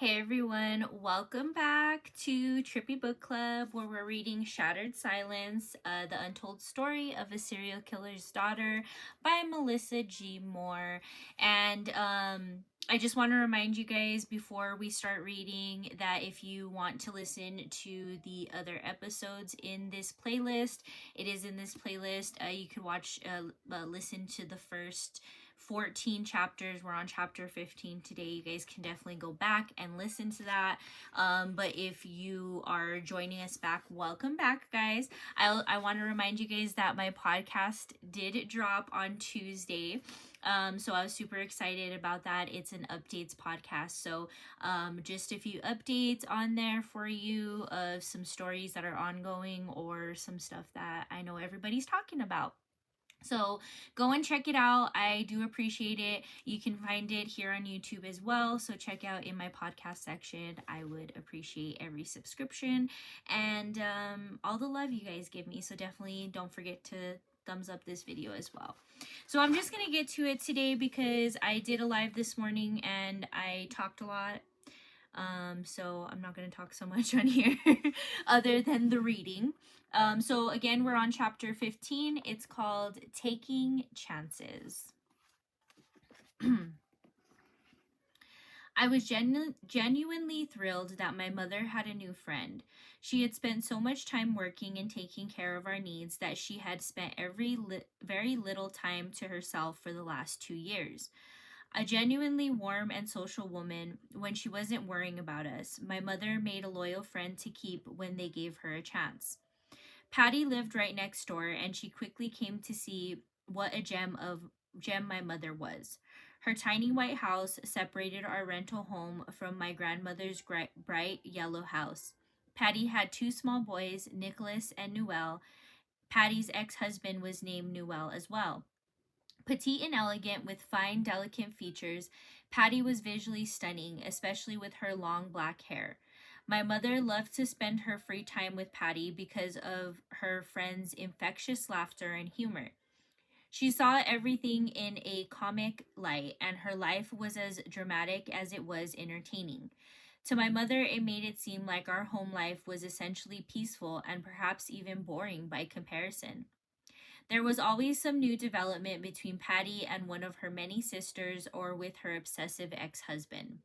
Hey everyone, welcome back to Trippy Book Club, where we're reading Shattered Silence, The Untold Story of a Serial Killer's Daughter by Melissa G. Moore. And I just want to remind you guys before we start reading that if you want to listen to the other episodes in this playlist, it is in this playlist. You could listen to the first 14 chapters. We're on chapter 15 today. You guys can definitely go back and listen to that. But if you are joining us back, welcome back, guys. I want to remind you guys that my podcast did drop on Tuesday. So I was super excited about that. It's an updates podcast. So just a few updates on there for you of some stories that are ongoing or some stuff that I know everybody's talking about. So go and check it out. I do appreciate it. You can find it here on YouTube as well. So check out in my podcast section. I would appreciate every subscription and all the love you guys give me. So definitely don't forget to thumbs up this video as well. So I'm just going to get to it today because I did a live this morning and I talked a lot. So I'm not going to talk so much on here other than the reading. So again, we're on chapter 15. It's called Taking Chances. I was genuinely thrilled that my mother had a new friend. She had spent so much time working and taking care of our needs that she had spent very little time to herself for the last 2 years. A genuinely warm and social woman when she wasn't worrying about us, my mother made a loyal friend to keep when they gave her a chance. Patty lived right next door, and she quickly came to see what a gem my mother was. Her tiny white house separated our rental home from my grandmother's bright yellow house. Patty had 2 small boys, Nicholas and Noel. Patty's ex-husband was named Noel as well. Petite and elegant with fine, delicate features, Patty was visually stunning, especially with her long black hair. My mother loved to spend her free time with Patty because of her friend's infectious laughter and humor. She saw everything in a comic light, and her life was as dramatic as it was entertaining. To my mother, it made it seem like our home life was essentially peaceful and perhaps even boring by comparison. There was always some new development between Patty and one of her many sisters or with her obsessive ex-husband.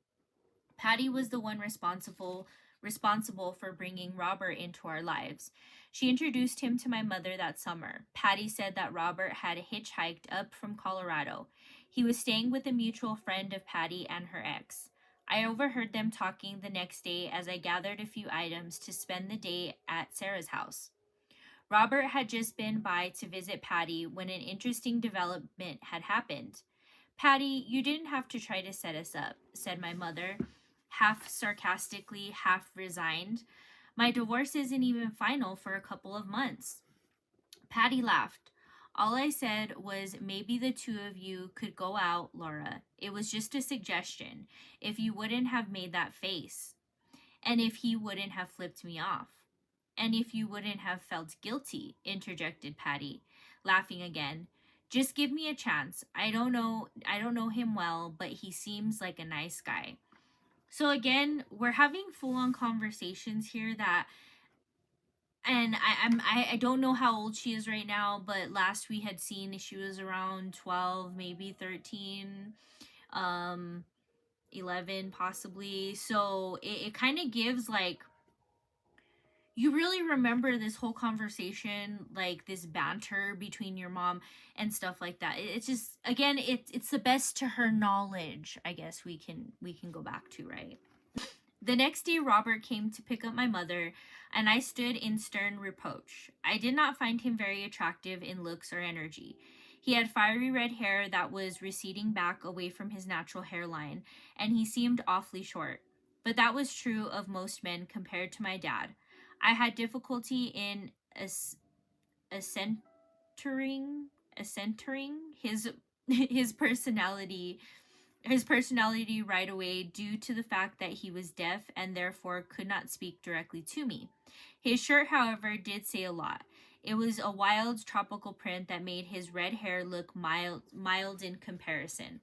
Patty was the one responsible for bringing Robert into our lives. She introduced him to my mother that summer. Patty said that Robert had hitchhiked up from Colorado. He was staying with a mutual friend of Patty and her ex. I overheard them talking the next day as I gathered a few items to spend the day at Sarah's house. Robert had just been by to visit Patty when an interesting development had happened. Patty, you didn't have to try to set us up, said my mother, half sarcastically, half resigned. My divorce isn't even final for a couple of months. Patty laughed. All I said was maybe the 2 of you could go out, Laura. It was just a suggestion, if you wouldn't have made that face. And if he wouldn't have flipped me off. And if you wouldn't have felt guilty, interjected Patty, laughing again. Just give me a chance. I don't know him well, but he seems like a nice guy. So again, we're having full-on conversations here that, and I don't know how old she is right now, but last we had seen she was around 12, maybe 13, 11 possibly. So it kind of gives like, you really remember this whole conversation, like this banter between your mom and stuff like that. It's just, again, it's the best to her knowledge, I guess we can go back to, right? The next day, Robert came to pick up my mother, and I stood in stern reproach. I did not find him very attractive in looks or energy. He had fiery red hair that was receding back away from his natural hairline, and he seemed awfully short. But that was true of most men compared to my dad. I had difficulty in centering his personality right away due to the fact that he was deaf and therefore could not speak directly to me. His shirt, however, did say a lot. It was a wild tropical print that made his red hair look mild in comparison.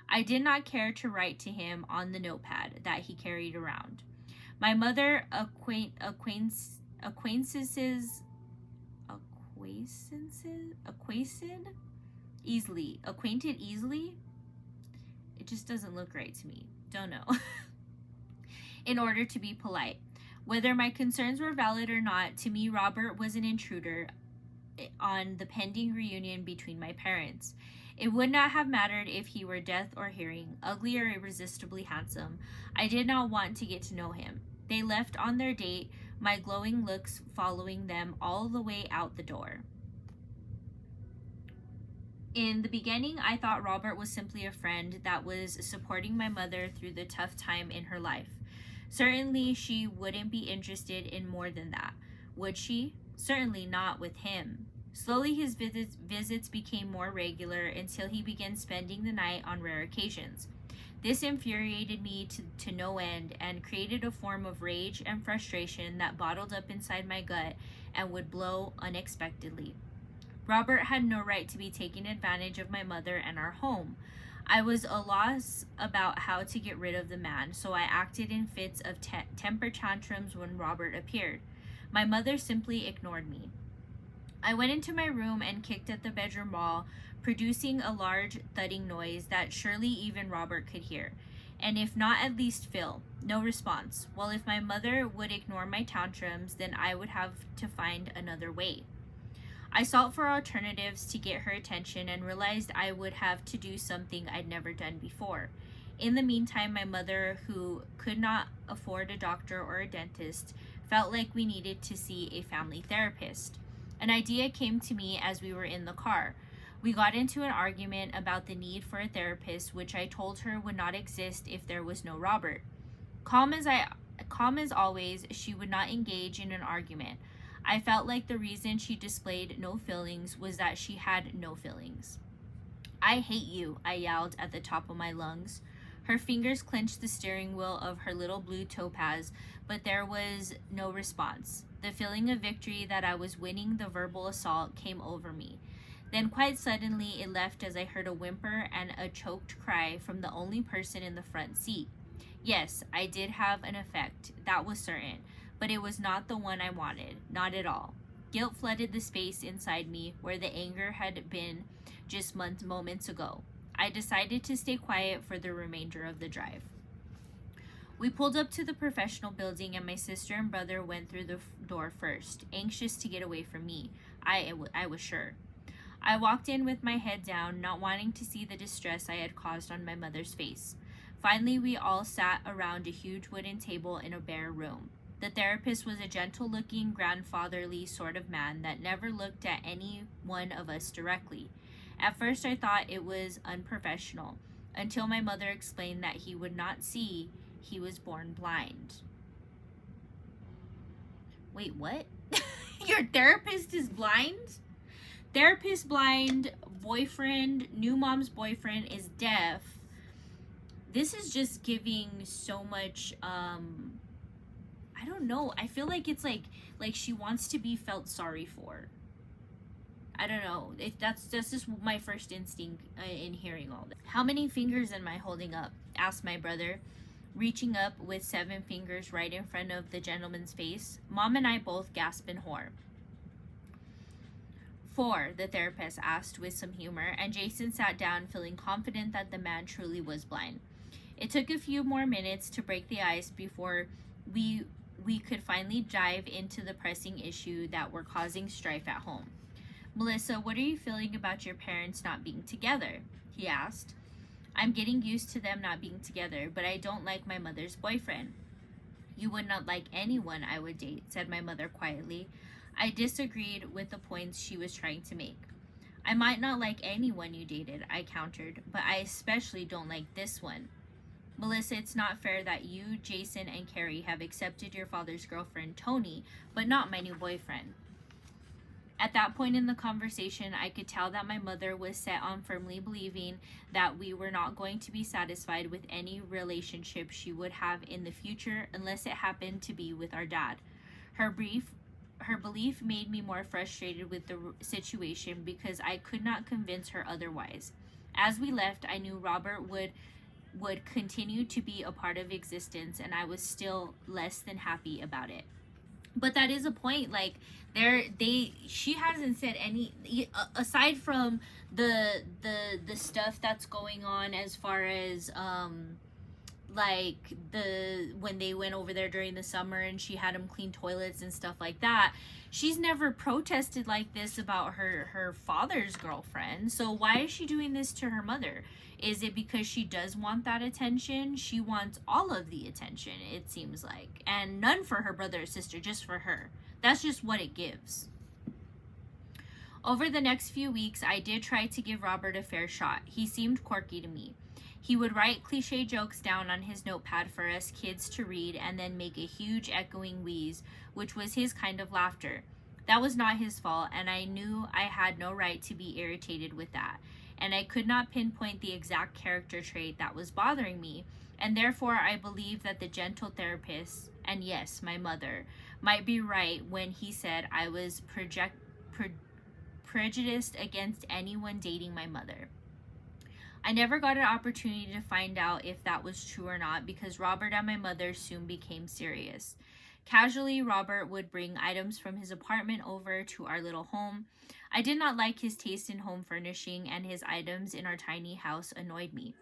I did not care to write to him on the notepad that he carried around. My mother acquainted easily. It just doesn't look right to me. Don't know. In order to be polite. Whether my concerns were valid or not, to me, Robert was an intruder on the pending reunion between my parents. It would not have mattered if he were deaf or hearing, ugly or irresistibly handsome. I did not want to get to know him. They left on their date, my glowing looks following them all the way out the door. In the beginning, I thought Robert was simply a friend that was supporting my mother through the tough time in her life. Certainly, she wouldn't be interested in more than that. Would she? Certainly not with him. Slowly, his visits became more regular until he began spending the night on rare occasions. This infuriated me to no end and created a form of rage and frustration that bottled up inside my gut and would blow unexpectedly. Robert had no right to be taking advantage of my mother and our home. I was at a loss about how to get rid of the man, so I acted in fits of temper tantrums when Robert appeared. My mother simply ignored me. I went into my room and kicked at the bedroom wall, producing a large thudding noise that surely even Robert could hear, and if not, at least feel. No response. Well, if my mother would ignore my tantrums, then I would have to find another way. I sought for alternatives to get her attention and realized I would have to do something I'd never done before. In the meantime, my mother, who could not afford a doctor or a dentist, felt like we needed to see a family therapist. An idea came to me as we were in the car. We got into an argument about the need for a therapist, which I told her would not exist if there was no Robert. Calm as always, she would not engage in an argument. I felt like the reason she displayed no feelings was that she had no feelings. I hate you, I yelled at the top of my lungs. Her fingers clenched the steering wheel of her little blue Topaz, but there was no response. The feeling of victory that I was winning the verbal assault came over me. Then quite suddenly it left as I heard a whimper and a choked cry from the only person in the front seat. Yes, I did have an effect, that was certain. But it was not the one I wanted, not at all. Guilt flooded the space inside me where the anger had been just moments ago. I decided to stay quiet for the remainder of the drive. We pulled up to the professional building and my sister and brother went through the door first, anxious to get away from me. I was sure. I walked in with my head down, not wanting to see the distress I had caused on my mother's face. Finally, we all sat around a huge wooden table in a bare room. The therapist was a gentle-looking, grandfatherly sort of man that never looked at any one of us directly. At first, I thought it was unprofessional, until my mother explained that he would not see, he was born blind. Wait, what? Your therapist is blind? Therapist blind, boyfriend, new mom's boyfriend is deaf. This is just giving so much, I don't know. I feel like it's like she wants to be felt sorry for. I don't know. That's just my first instinct in hearing all this. How many fingers am I holding up? Asked my brother, reaching up with 7 fingers right in front of the gentleman's face. Mom and I both gasped in horror. 4, the therapist asked with some humor, and Jason sat down feeling confident that the man truly was blind. It took a few more minutes to break the ice before we could finally dive into the pressing issue that were causing strife at home. Melissa, what are you feeling about your parents not being together? He asked. I'm getting used to them not being together, but I don't like my mother's boyfriend. You would not like anyone I would date, said my mother quietly. I disagreed with the points she was trying to make. I might not like anyone you dated, I countered, but I especially don't like this one. Melissa, it's not fair that you, Jason, and Carrie have accepted your father's girlfriend, Tony, but not my new boyfriend. At that point in the conversation, I could tell that my mother was set on firmly believing that we were not going to be satisfied with any relationship she would have in the future unless it happened to be with our dad. Her belief made me more frustrated with the situation because I could not convince her otherwise. As we left, I knew Robert would continue to be a part of existence, and I was still less than happy about it. But that is a point. Like, she hasn't said any, aside from the stuff that's going on as far as like the when they went over there during the summer and she had him clean toilets and stuff like that. She's never protested like this about her father's girlfriend. So why is she doing this to her mother? Is it because she does want that attention? She wants all of the attention, it seems like, and none for her brother or sister, just for her. That's just what it gives. Over the next few weeks, I did try to give Robert a fair shot. He seemed quirky to me. He would write cliche jokes down on his notepad for us kids to read and then make a huge echoing wheeze, which was his kind of laughter. That was not his fault, and I knew I had no right to be irritated with that. And I could not pinpoint the exact character trait that was bothering me, and therefore I believe that the gentle therapist, and yes, my mother, might be right when he said I was prejudiced against anyone dating my mother. I never got an opportunity to find out if that was true or not because Robert and my mother soon became serious. Casually, Robert would bring items from his apartment over to our little home. I did not like his taste in home furnishing, and his items in our tiny house annoyed me.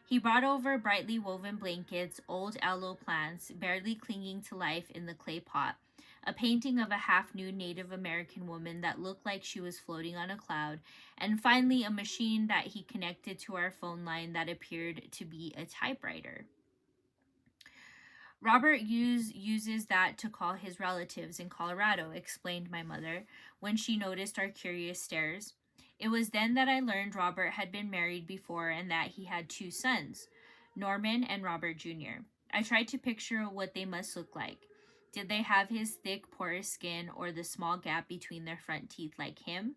He brought over brightly woven blankets, old aloe plants barely clinging to life in the clay pot, a painting of a half-nude Native American woman that looked like she was floating on a cloud, and finally a machine that he connected to our phone line that appeared to be a typewriter. Robert uses that to call his relatives in Colorado, explained my mother, when she noticed our curious stares. It was then that I learned Robert had been married before and that he had two sons, Norman and Robert Jr. I tried to picture what they must look like. Did they have his thick, porous skin or the small gap between their front teeth like him?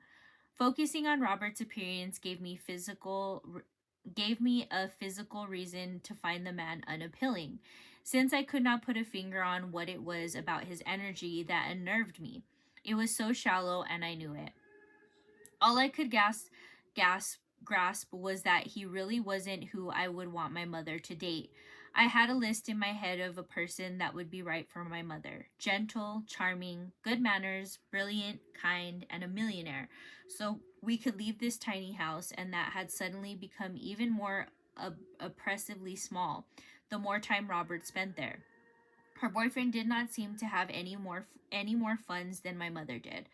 Focusing on Robert's appearance gave me a physical reason to find the man unappealing, since I could not put a finger on what it was about his energy that unnerved me. It was so shallow, and I knew it. All I could grasp was that he really wasn't who I would want my mother to date. I had a list in my head of a person that would be right for my mother: gentle, charming, good manners, brilliant, kind, and a millionaire. So we could leave this tiny house, and that had suddenly become even more oppressively small the more time Robert spent there. Her boyfriend did not seem to have any more funds than my mother did.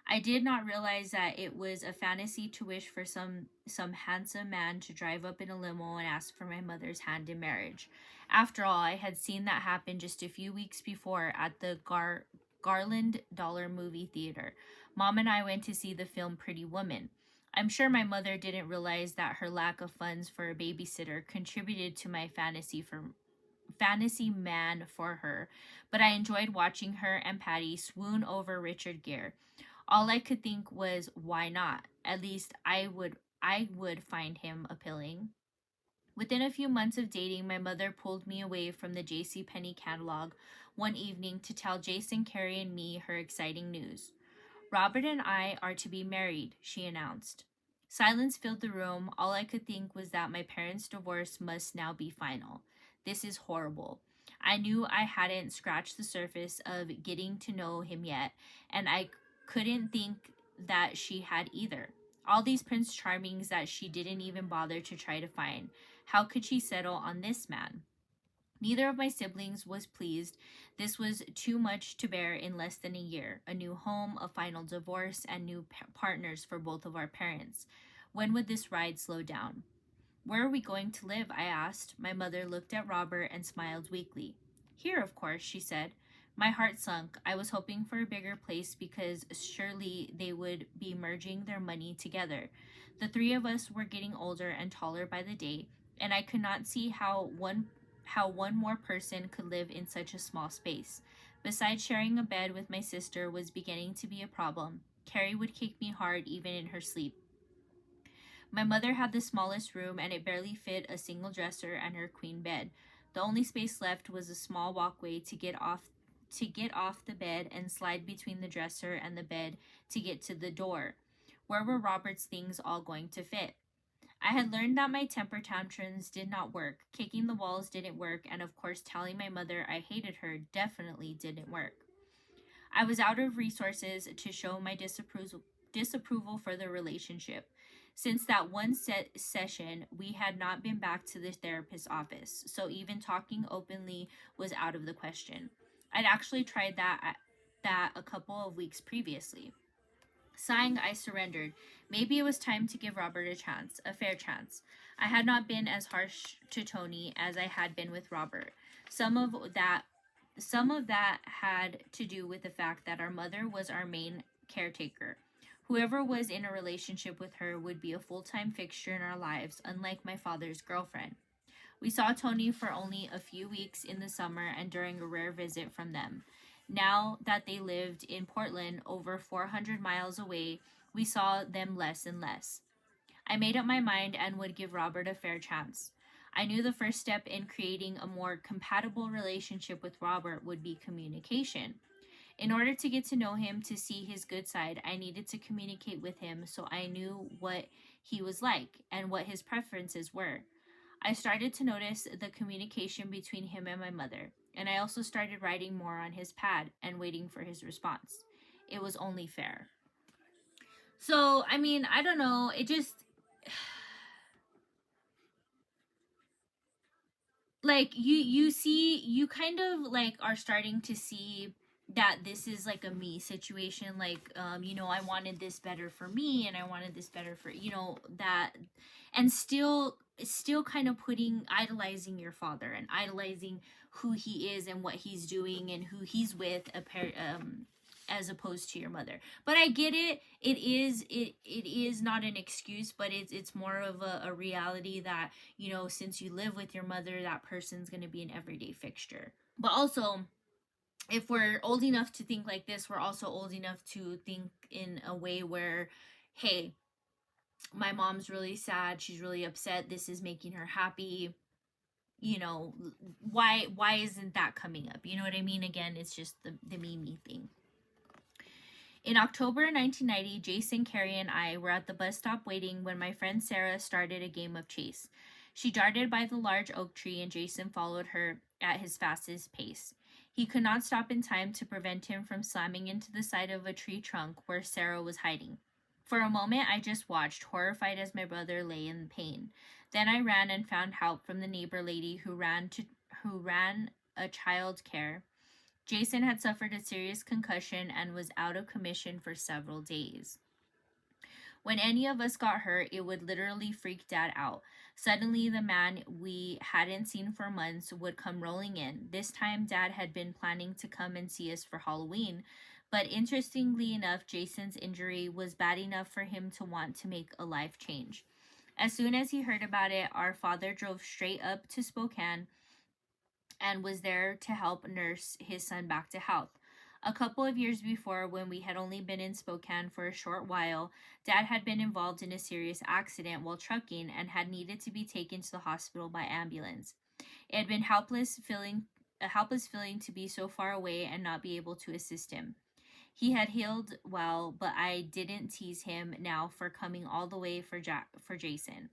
I did not realize that it was a fantasy to wish for some handsome man to drive up in a limo and ask for my mother's hand in marriage. After all, I had seen that happen just a few weeks before at the Garland Dollar movie theater. Mom and I went to see the film Pretty Woman. I'm sure my mother didn't realize that her lack of funds for a babysitter contributed to my fantasy man for her, but I enjoyed watching her and Patty swoon over Richard Gere. All I could think was, why not? At least I would find him appealing. Within a few months of dating, my mother pulled me away from the J.C. Penney catalog one evening to tell Jason, Carrie, and me her exciting news. Robert and I are to be married, she announced. Silence filled the room. All I could think was that my parents' divorce must now be final. This is horrible. I knew I hadn't scratched the surface of getting to know him yet, and I couldn't think that she had either. All these Prince Charmings that she didn't even bother to try to find. How could she settle on this man? Neither of my siblings was pleased. This was too much to bear in less than a year. A new home, a final divorce, and new partners for both of our parents. When would this ride slow down? Where are we going to live? I asked. My mother looked at Robert and smiled weakly. Here, of course, she said. My heart sunk. I was hoping for a bigger place because surely they would be merging their money together. The three of us were getting older and taller by the day, and I could not see how one more person could live in such a small space. Besides, sharing a bed with my sister was beginning to be a problem. Carrie would kick me hard even in her sleep. My mother had the smallest room, and it barely fit a single dresser and her queen bed. The only space left was a small walkway to get off the bed and slide between the dresser and the bed to get to the door. Where were Robert's things all going to fit? I had learned that my temper tantrums did not work, kicking the walls didn't work, and of course, telling my mother I hated her definitely didn't work. I was out of resources to show my disapproval for the relationship. Since that one session, we had not been back to the therapist's office, so even talking openly was out of the question. I'd actually tried that a couple of weeks previously. Sighing, I surrendered. Maybe it was time to give Robert a chance, a fair chance. I had not been as harsh to Tony as I had been with Robert. Some of that some of that had to do with the fact that our mother was our main caretaker. Whoever was in a relationship with her would be a full-time fixture in our lives, unlike my father's girlfriend. We saw Tony for only a few weeks in the summer and during a rare visit from them. Now that they lived in Portland, over 400 miles away, we saw them less and less. I made up my mind and would give Robert a fair chance. I knew the first step in creating a more compatible relationship with Robert would be communication. In order to get to know him, to see his good side, I needed to communicate with him so I knew what he was like and what his preferences were. I started to notice the communication between him and my mother, and I also started writing more on his pad and waiting for his response. It was only fair. So, I mean, I don't know. It just, like, you kind of like are starting to see that this is like a me situation. Like, I wanted this better for me, and I wanted this better for, that, and still kind of putting idolizing your father and idolizing who he is and what he's doing and who he's with, as opposed to your mother. But I get it. It is not an excuse, but it's more of a reality that, since you live with your mother, that person's going to be an everyday fixture. But also, if we're old enough to think like this, we're also old enough to think in a way where, hey, my mom's really sad, she's really upset, this is making her happy, you know why isn't that coming up? You know what I mean? Again, it's just the me thing. In October 1990, Jason, Carrie, and I were at the bus stop waiting when my friend Sarah started a game of chase. She darted by the large oak tree, and Jason followed her at his fastest pace. He could not stop in time to prevent him from slamming into the side of a tree trunk where Sarah was hiding. For a moment, I just watched, horrified as my brother lay in pain. Then I ran and found help from the neighbor lady who ran a child care. Jason had suffered a serious concussion and was out of commission for several days. When any of us got hurt, it would literally freak Dad out. Suddenly, the man we hadn't seen for months would come rolling in. This time, Dad had been planning to come and see us for Halloween, but interestingly enough, Jason's injury was bad enough for him to want to make a life change. As soon as he heard about it, our father drove straight up to Spokane and was there to help nurse his son back to health. A couple of years before, when we had only been in Spokane for a short while, Dad had been involved in a serious accident while trucking and had needed to be taken to the hospital by ambulance. It had been a helpless feeling to be so far away and not be able to assist him. He had healed well, but I didn't tease him now for coming all the way for Jason.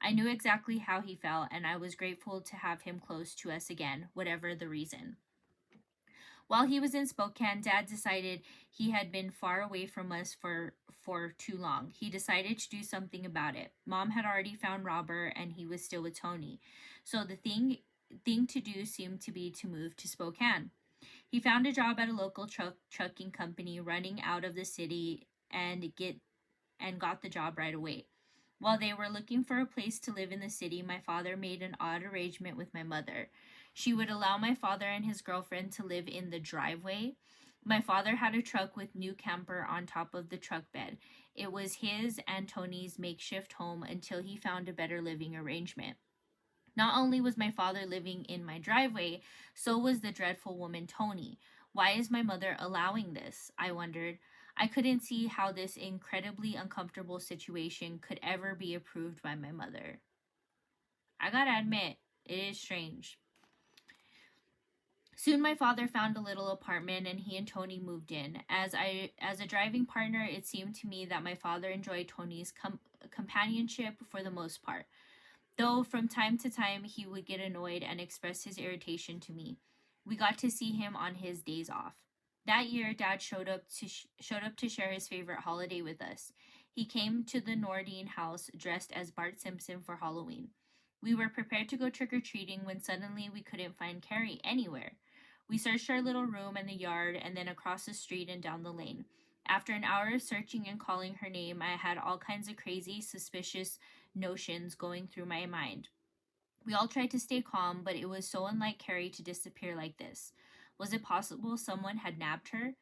I knew exactly how he felt, and I was grateful to have him close to us again, whatever the reason. While he was in Spokane, Dad decided he had been far away from us for too long. He decided to do something about it. Mom had already found Robert, and he was still with Tony. So the thing to do seemed to be to move to Spokane. He found a job at a local trucking company running out of the city and got the job right away. While they were looking for a place to live in the city, my father made an odd arrangement with my mother. She would allow my father and his girlfriend to live in the driveway. My father had a truck with new camper on top of the truck bed. It was his and Tony's makeshift home until he found a better living arrangement. Not only was my father living in my driveway, so was the dreadful woman Tony. Why is my mother allowing this? I wondered. I couldn't see how this incredibly uncomfortable situation could ever be approved by my mother. I gotta admit, it is strange. Soon my father found a little apartment and he and Tony moved in. As a driving partner, it seemed to me that my father enjoyed Tony's companionship for the most part, though from time to time he would get annoyed and express his irritation to me. We got to see him on his days off. That year, Dad showed up to share his favorite holiday with us. He came to the Nordine house dressed as Bart Simpson for Halloween. We were prepared to go trick or treating when suddenly we couldn't find Carrie anywhere. We searched our little room and the yard, and then across the street and down the lane. After an hour of searching and calling her name, I had all kinds of crazy, suspicious notions going through my mind. We all tried to stay calm, but it was so unlike Carrie to disappear like this. Was it possible someone had nabbed her?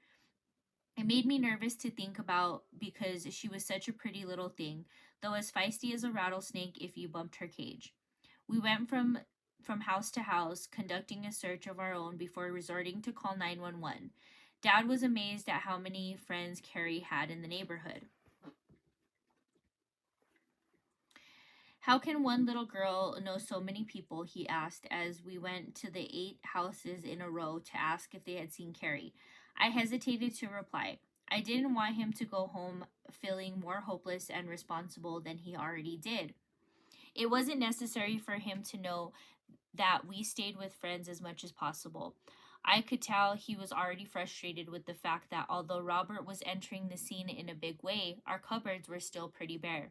It made me nervous to think about because she was such a pretty little thing, though as feisty as a rattlesnake if you bumped her cage. We went from house to house, conducting a search of our own before resorting to call 911. Dad was amazed at how many friends Carrie had in the neighborhood. How can one little girl know so many people? He asked as we went to the 8 houses in a row to ask if they had seen Carrie. I hesitated to reply. I didn't want him to go home feeling more hopeless and responsible than he already did. It wasn't necessary for him to know that we stayed with friends as much as possible. I could tell he was already frustrated with the fact that although Robert was entering the scene in a big way, our cupboards were still pretty bare.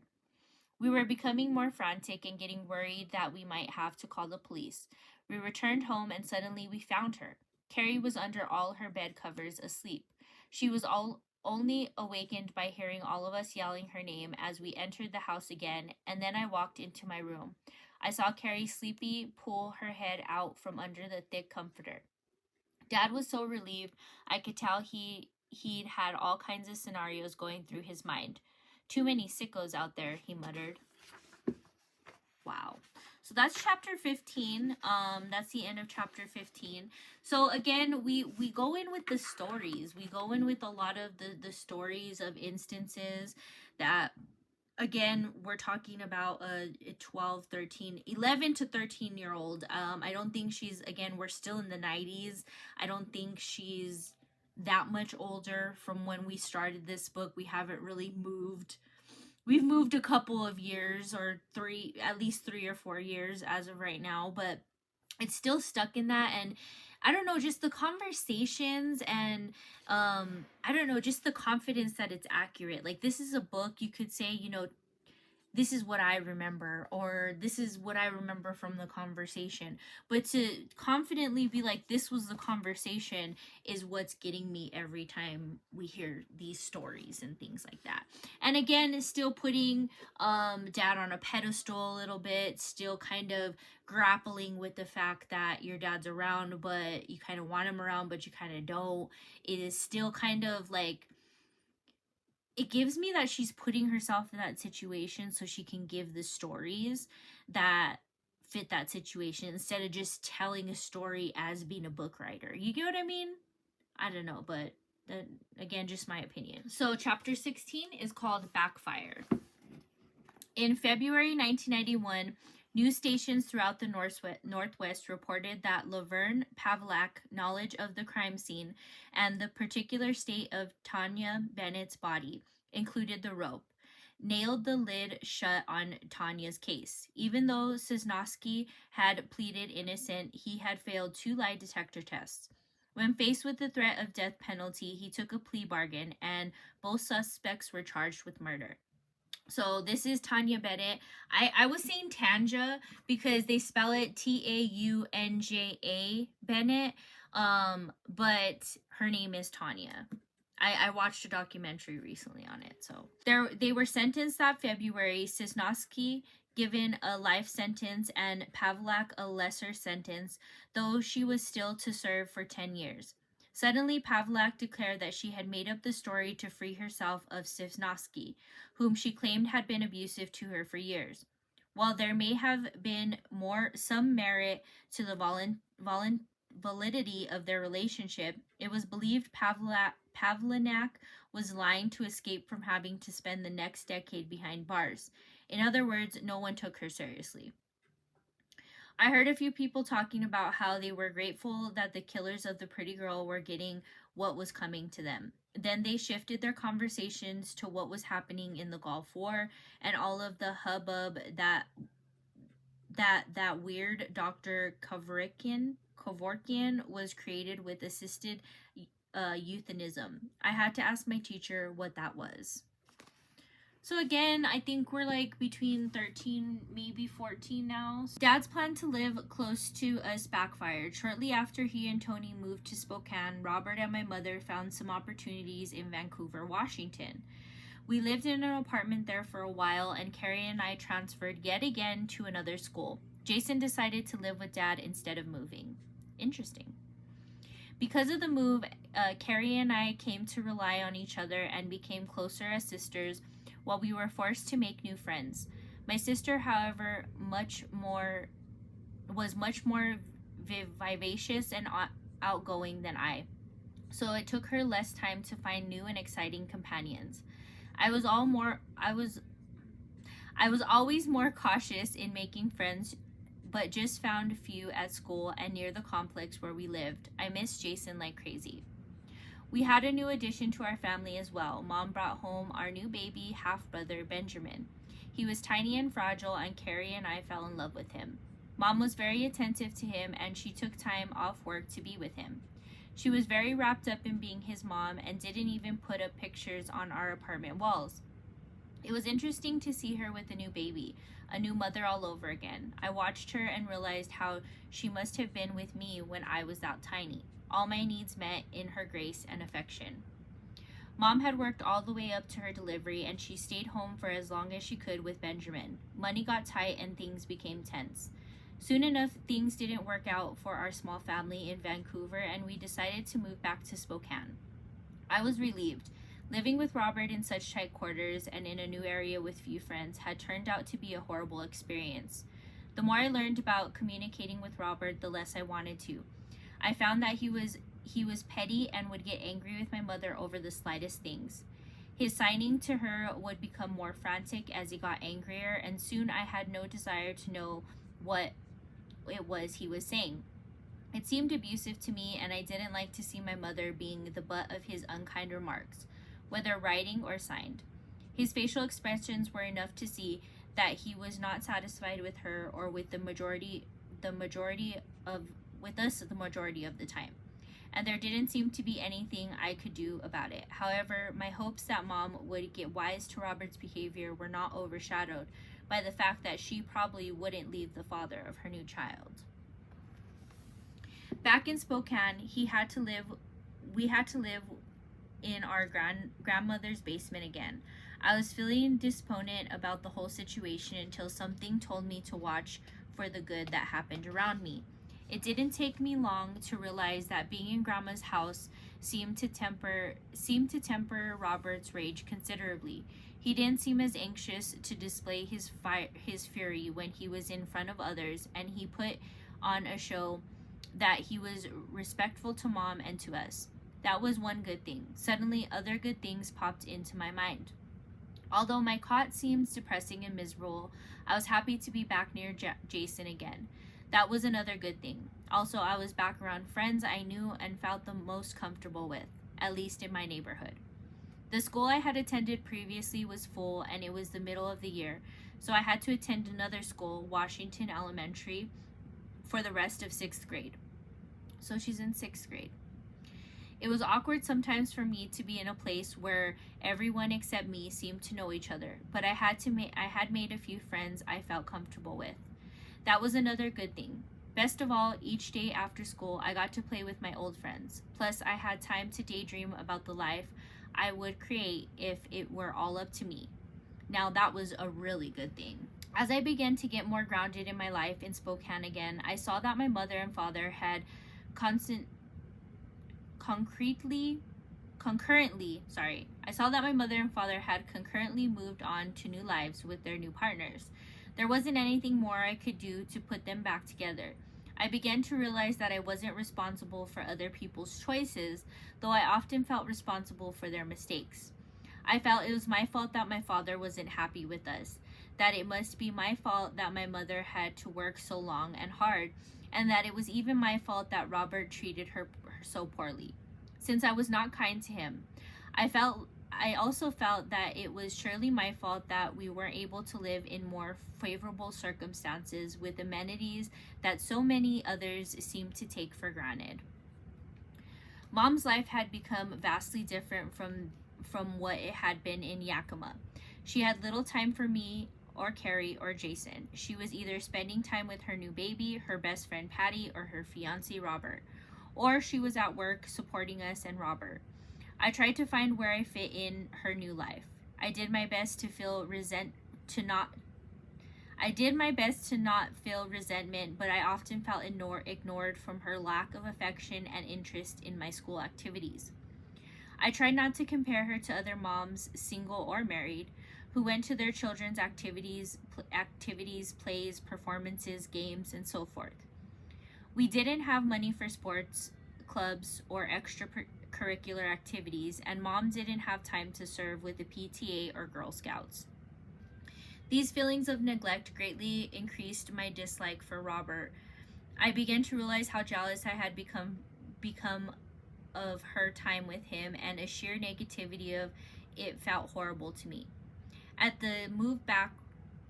We were becoming more frantic and getting worried that we might have to call the police. We returned home and suddenly we found her. Carrie was under all her bed covers asleep. She was only awakened by hearing all of us yelling her name as we entered the house again, and then I walked into my room. I saw Carrie sleepy pull her head out from under the thick comforter. Dad was so relieved. I could tell he'd had all kinds of scenarios going through his mind. Too many sickos out there, he muttered. Wow. So that's chapter 15. That's the end of chapter 15. So again, we go in with the stories. We go in with a lot of the stories of instances that, again, we're talking about a 12, 13, 11 to 13-year-old. I don't think she's, again, we're still in the 90s. I don't think she's that much older from when we started this book. We haven't really moved. We've moved a couple of years, or at least 3 or 4 years as of right now, but it's still stuck in that. And I don't know, just the conversations and I don't know, just the confidence that it's accurate. Like, this is a book you could say, this is what I remember, or this is what I remember from the conversation. But to confidently be like, this was the conversation, is what's getting me every time we hear these stories and things like that. And again, still putting Dad on a pedestal a little bit, still kind of grappling with the fact that your dad's around, but you kind of want him around, but you kind of don't. It is still kind of like, it gives me that she's putting herself in that situation so she can give the stories that fit that situation instead of just telling a story as being a book writer. You get what I mean? I don't know, but again, just my opinion. So chapter 16 is called Backfire. In February 1991, news stations throughout the Northwest reported that Laverne Pavlak's knowledge of the crime scene and the particular state of Tanya Bennett's body, included the rope, nailed the lid shut on Tanya's case. Even though Cisnowski had pleaded innocent, he had failed 2 lie detector tests. When faced with the threat of death penalty, he took a plea bargain, and both suspects were charged with murder. So this is Tanya Bennett. I was saying Tanja because they spell it Taunja Bennett, but her name is Tanya. I watched a documentary recently on it. So they were sentenced that February. Cisnowski given a life sentence and Pavlak a lesser sentence, though she was still to serve for 10 years. Suddenly, Pavlak declared that she had made up the story to free herself of Cisnowski, whom she claimed had been abusive to her for years. While there may have been some merit to the validity of their relationship, it was believed Pavlak was lying to escape from having to spend the next decade behind bars. In other words, no one took her seriously. I heard a few people talking about how they were grateful that the killers of the pretty girl were getting what was coming to them. Then they shifted their conversations to what was happening in the Gulf War and all of the hubbub that weird Dr. Kevorkian was created with assisted euthanism. I had to ask my teacher what that was. So again, I think we're like between 13, maybe 14 now. Dad's plan to live close to us backfired. Shortly after he and Tony moved to Spokane, Robert and my mother found some opportunities in Vancouver, Washington. We lived in an apartment there for a while, and Carrie and I transferred yet again to another school. Jason decided to live with Dad instead of moving. Interesting. Because of the move, Carrie and I came to rely on each other and became closer as sisters while we were forced to make new friends. My sister, however, was much more vivacious and outgoing than I, so it took her less time to find new and exciting companions. I was always more cautious in making friends, but just found a few at school and near the complex where we lived. I missed Jason like crazy. We had a new addition to our family as well. Mom brought home our new baby half-brother, Benjamin. He was tiny and fragile, and Carrie and I fell in love with him. Mom was very attentive to him, and she took time off work to be with him. She was very wrapped up in being his mom and didn't even put up pictures on our apartment walls. It was interesting to see her with a new baby, a new mother all over again. I watched her and realized how she must have been with me when I was that tiny. All my needs met in her grace and affection. Mom had worked all the way up to her delivery, and she stayed home for as long as she could with Benjamin. Money got tight and things became tense. Soon enough, things didn't work out for our small family in Vancouver, and we decided to move back to Spokane. I was relieved. Living with Robert in such tight quarters and in a new area with few friends had turned out to be a horrible experience. The more I learned about communicating with Robert, the less I wanted to. I found that he was petty and would get angry with my mother over the slightest things. His signing to her would become more frantic as he got angrier, and soon I had no desire to know what it was he was saying. It seemed abusive to me, and I didn't like to see my mother being the butt of his unkind remarks, whether writing or signed. His facial expressions were enough to see that he was not satisfied with her or with the majority of the time, and there didn't seem to be anything I could do about it. However, my hopes that Mom would get wise to Robert's behavior were not overshadowed by the fact that she probably wouldn't leave the father of her new child. Back in Spokane, we had to live in our grandmother's basement again. I was feeling disappointed about the whole situation until something told me to watch for the good that happened around me. It didn't take me long to realize that being in Grandma's house seemed to temper Robert's rage considerably. He didn't seem as anxious to display his fury when he was in front of others, and he put on a show that he was respectful to Mom and to us. That was one good thing. Suddenly, other good things popped into my mind. Although my cot seemed depressing and miserable, I was happy to be back near Jason again. That was another good thing. Also, I was back around friends I knew and felt the most comfortable with, at least in my neighborhood. The school I had attended previously was full, and it was the middle of the year, so I had to attend another school, Washington Elementary, for the rest of 6th grade. So she's in 6th grade. It was awkward sometimes for me to be in a place where everyone except me seemed to know each other, but I had made a few friends I felt comfortable with. That was another good thing. Best of all, each day after school, I got to play with my old friends. Plus, I had time to daydream about the life I would create if it were all up to me. Now, that was a really good thing. As I began to get more grounded in my life in Spokane again, I saw that my mother and father had concurrently moved on to new lives with their new partners. There wasn't anything more I could do to put them back together. I began to realize that I wasn't responsible for other people's choices, though I often felt responsible for their mistakes. I felt it was my fault that my father wasn't happy with us, that it must be my fault that my mother had to work so long and hard, and that it was even my fault that Robert treated her so poorly, since I was not kind to him. I also felt that it was surely my fault that we weren't able to live in more favorable circumstances with amenities that so many others seemed to take for granted. Mom's life had become vastly different from what it had been in Yakima. She had little time for me or Carrie or Jason. She was either spending time with her new baby, her best friend Patty, or her fiance Robert, or she was at work supporting us and Robert. I tried to find where I fit in her new life. I did my best to feel resent to not I did my best to not feel resentment, but I often felt ignored from her lack of affection and interest in my school activities. I tried not to compare her to other moms, single or married, who went to their children's activities, plays, performances, games, and so forth. We didn't have money for sports, clubs, or extracurricular activities, and mom didn't have time to serve with the PTA or Girl Scouts. These feelings of neglect greatly increased my dislike for Robert. I began to realize how jealous I had become of her time with him, and a sheer negativity of it felt horrible to me. At the move back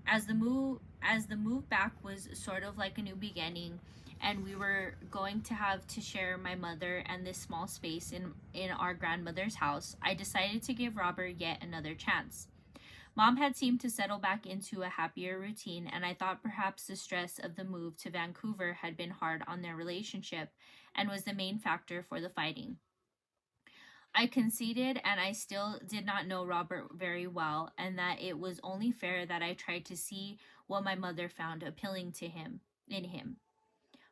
as the move back was sort of like a new beginning, and we were going to have to share my mother and this small space in our grandmother's house, I decided to give Robert yet another chance. Mom had seemed to settle back into a happier routine, and I thought perhaps the stress of the move to Vancouver had been hard on their relationship and was the main factor for the fighting. I conceded, and I still did not know Robert very well, and that it was only fair that I tried to see what my mother found appealing to him in him.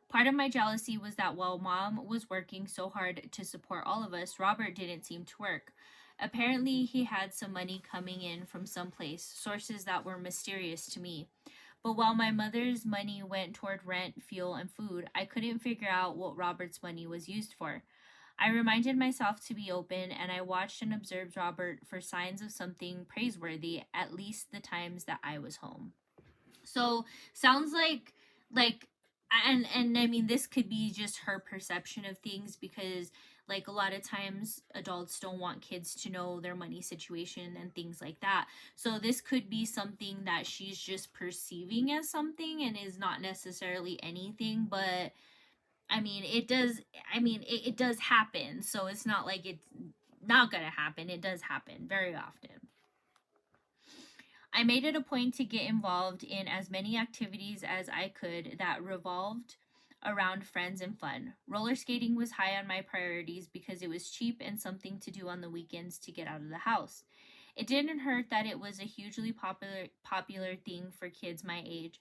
Part of my jealousy was that while mom was working so hard to support all of us, Robert didn't seem to work. Apparently, he had some money coming in from someplace, sources that were mysterious to me. But while my mother's money went toward rent, fuel, and food, I couldn't figure out what Robert's money was used for. I reminded myself to be open, and I watched and observed Robert for signs of something praiseworthy at least the times that I was home. So sounds like and I mean this could be just her perception of things, because like a lot of times adults don't want kids to know their money situation and things like that. So this could be something that she's just perceiving as something and is not necessarily anything, but I mean it does happen. So it's not like it's not gonna happen. It does happen very often. I made it a point to get involved in as many activities as I could that revolved around friends and fun. Roller skating was high on my priorities because it was cheap and something to do on the weekends to get out of the house. It didn't hurt that it was a hugely popular thing for kids my age.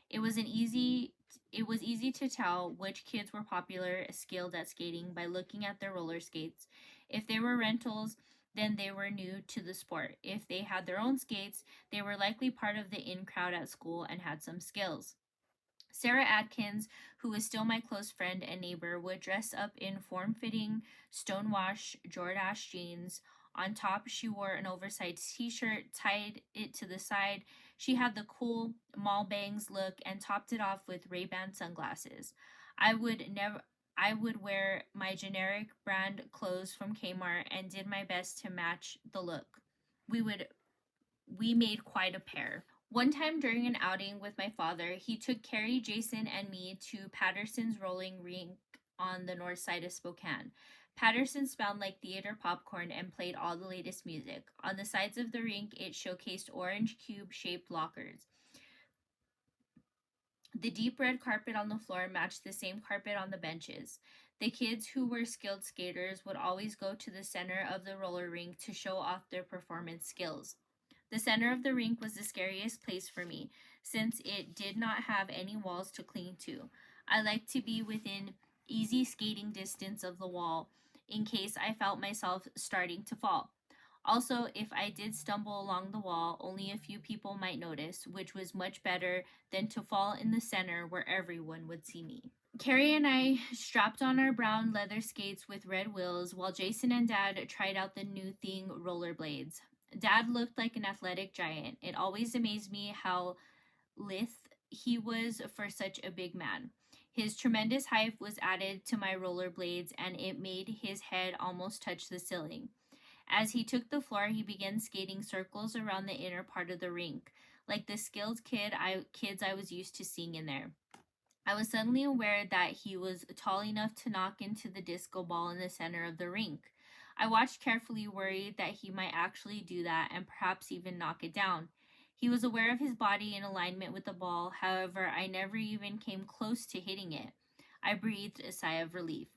It was an easy it was easy to tell which kids were popular skilled at skating by looking at their roller skates. If they were rentals, then they were new to the sport. If they had their own skates, they were likely part of the in crowd at school and had some skills. Sarah Adkins, who was still my close friend and neighbor, would dress up in form fitting, stonewash Jordache jeans. On top, she wore an oversized t shirt, tied it to the side. She had the cool mall bangs look and topped it off with Ray-Ban sunglasses. I would never I would wear my generic brand clothes from Kmart and did my best to match the look. We would we made quite a pair. One time during an outing with my father, he took Carrie, Jason, and me to Patterson's rolling rink on the north side of Spokane. Patterson smelled like theater popcorn and played all the latest music. On the sides of the rink, it showcased orange cube shaped lockers. The deep red carpet on the floor matched the same carpet on the benches. The kids who were skilled skaters would always go to the center of the roller rink to show off their performance skills. The center of the rink was the scariest place for me, since it did not have any walls to cling to. I liked to be within easy skating distance of the wall in case I felt myself starting to fall. Also, if I did stumble along the wall, only a few people might notice, which was much better than to fall in the center where everyone would see me. Carrie and I strapped on our brown leather skates with red wheels while Jason and Dad tried out the new thing, rollerblades. Dad looked like an athletic giant. It always amazed me how lithe he was for such a big man. His tremendous height was added to my rollerblades, and it made his head almost touch the ceiling. As he took the floor, he began skating circles around the inner part of the rink, like the skilled kids I was used to seeing in there. I was suddenly aware that he was tall enough to knock into the disco ball in the center of the rink. I watched carefully, worried that he might actually do that and perhaps even knock it down. He was aware of his body in alignment with the ball, however, I never even came close to hitting it. I breathed a sigh of relief.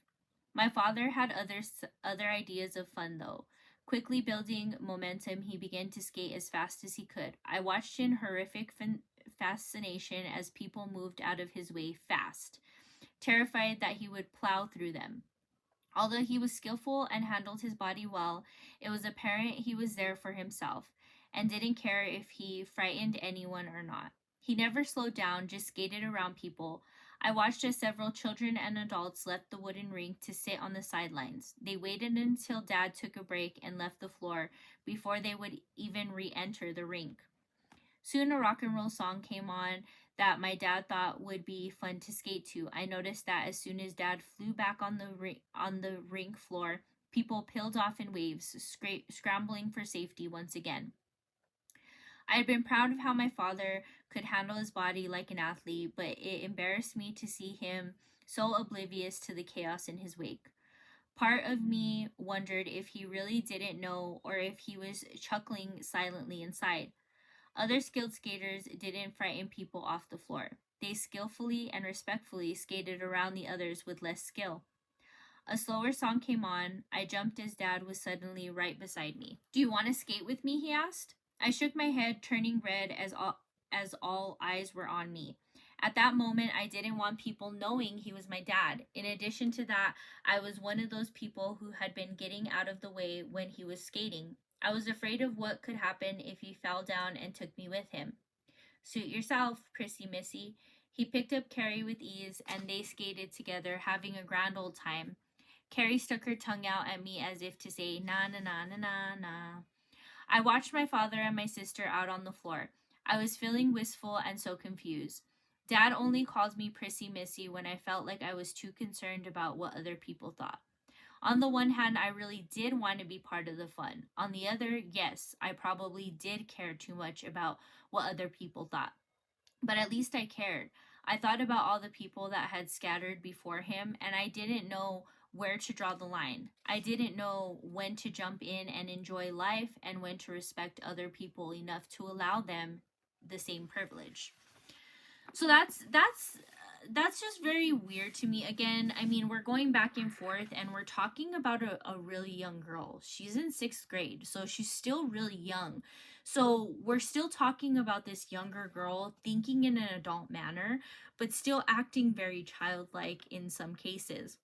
My father had other ideas of fun, though. Quickly building momentum, he began to skate as fast as he could. I watched in horrific fascination as people moved out of his way fast, terrified that he would plow through them. Although he was skillful and handled his body well, it was apparent he was there for himself and didn't care if he frightened anyone or not. He never slowed down, just skated around people. I watched as several children and adults left the wooden rink to sit on the sidelines. They waited until Dad took a break and left the floor before they would even re enter the rink. Soon a rock and roll song came on that my dad thought would be fun to skate to. I noticed that as soon as Dad flew back on the rink floor, people peeled off in waves, scrambling for safety once again. I had been proud of how my father could handle his body like an athlete, but it embarrassed me to see him so oblivious to the chaos in his wake. Part of me wondered if he really didn't know or if he was chuckling silently inside. Other skilled skaters didn't frighten people off the floor. They skillfully and respectfully skated around the others with less skill. A slower song came on. I jumped as Dad was suddenly right beside me. "Do you want to skate with me?" he asked. I shook my head, turning red as all eyes were on me. At that moment, I didn't want people knowing he was my dad. In addition to that, I was one of those people who had been getting out of the way when he was skating. I was afraid of what could happen if he fell down and took me with him. "Suit yourself, Prissy Missy." He picked up Carrie with ease, and they skated together, having a grand old time. Carrie stuck her tongue out at me as if to say, "Na na na na na na." I watched my father and my sister out on the floor. I was feeling wistful and so confused. Dad only called me Prissy Missy when I felt like I was too concerned about what other people thought. On the one hand, I really did want to be part of the fun. On the other, yes, I probably did care too much about what other people thought. But at least I cared. I thought about all the people that had scattered before him, and I didn't know where to draw the line. I didn't know when to jump in and enjoy life and when to respect other people enough to allow them the same privilege. So that's just very weird to me. Again, I mean, we're going back and forth and we're talking about a really young girl. She's in 6th grade, so she's still really young. So we're still talking about this younger girl thinking in an adult manner, but still acting very childlike in some cases.